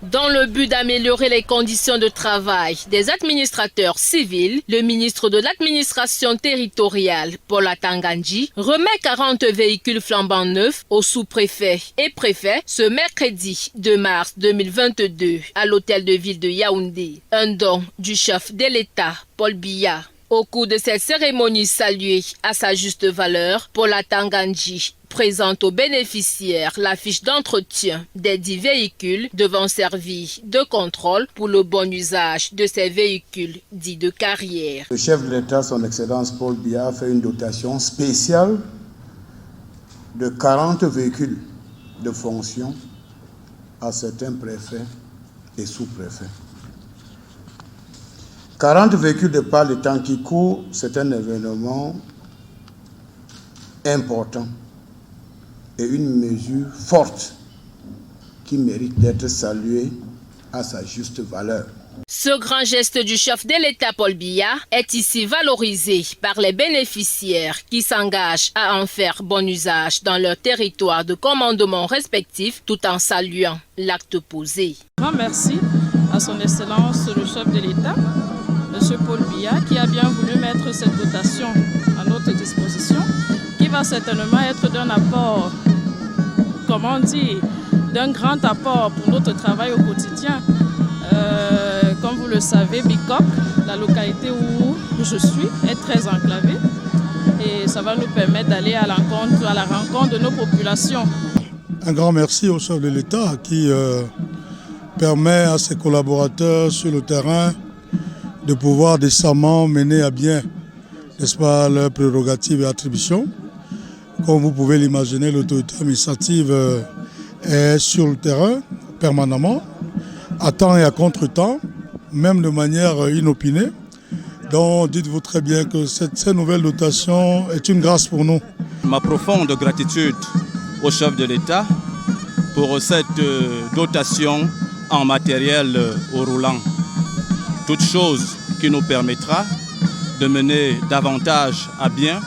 Dans le but d'améliorer les conditions de travail des administrateurs civils, le ministre de l'administration territoriale, Paul Atanga-Ndji, remet 40 véhicules flambant neufs aux sous-préfets et préfets ce mercredi 2 mars 2022 à l'hôtel de ville de Yaoundé. Un don du chef de l'État, Paul Biya. Au cours de cette cérémonie saluée à sa juste valeur, Paul Atanga-Ndji présente aux bénéficiaires la fiche d'entretien des 10 véhicules devant servir de contrôle pour le bon usage de ces véhicules dits de carrière. Le chef de l'État, son Excellence Paul Biya, a fait une dotation spéciale de 40 véhicules de fonction à certains préfets et sous-préfets. 40 véhicules de par le temps qui court, c'est un événement important et une mesure forte qui mérite d'être saluée à sa juste valeur. Ce grand geste du chef de l'État Paul Biya est ici valorisé par les bénéficiaires qui s'engagent à en faire bon usage dans leur territoire de commandement respectif tout en saluant l'acte posé. Grand merci à son Excellence le chef de l'État, M. Paul Biya, qui a bien voulu mettre cette dotation à notre disposition, qui va certainement être d'un apport, comment dire, d'un grand apport pour notre travail au quotidien. Comme vous le savez, Bikok, la localité où je suis, est très enclavée et ça va nous permettre d'aller à la rencontre de nos populations. Un grand merci au chef de l'État qui permet à ses collaborateurs sur le terrain de pouvoir décemment mener à bien, n'est-ce pas, leurs prérogatives et attributions. Comme vous pouvez l'imaginer, l'autorité administrative est sur le terrain permanemment, à temps et à contre-temps, même de manière inopinée. Donc dites-vous très bien que cette nouvelle dotation est une grâce pour nous. Ma profonde gratitude au chef de l'État pour cette dotation en matériel au roulant. Toute chose qui nous permettra de mener davantage à bien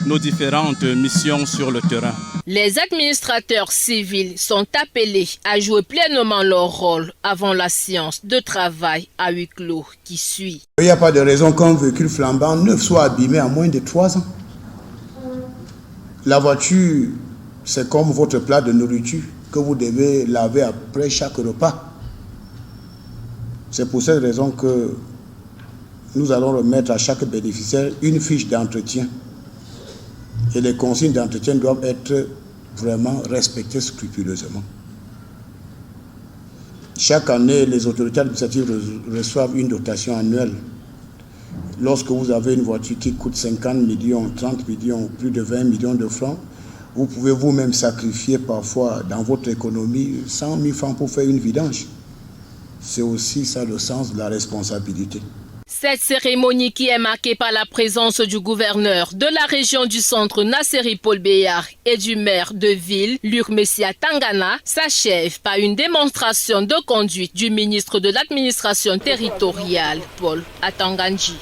nos différentes missions sur le terrain. Les administrateurs civils sont appelés à jouer pleinement leur rôle avant la séance de travail à huis clos qui suit. Il n'y a pas de raison qu'un véhicule flambant neuf soit abîmé en moins de 3 ans. La voiture, c'est comme votre plat de nourriture que vous devez laver après chaque repas. C'est pour cette raison que nous allons remettre à chaque bénéficiaire une fiche d'entretien. Et les consignes d'entretien doivent être vraiment respectées scrupuleusement. Chaque année, les autorités administratives reçoivent une dotation annuelle. Lorsque vous avez une voiture qui coûte 50 millions, 30 millions, plus de 20 millions de francs, vous pouvez vous-même sacrifier parfois dans votre économie 100 000 francs pour faire une vidange. C'est aussi ça le sens de la responsabilité. Cette cérémonie qui est marquée par la présence du gouverneur de la région du centre Nasseri Paul Biya et du maire de ville Lurmesia Tangana s'achève par une démonstration de conduite du ministre de l'administration territoriale Paul Atanga-Ndji.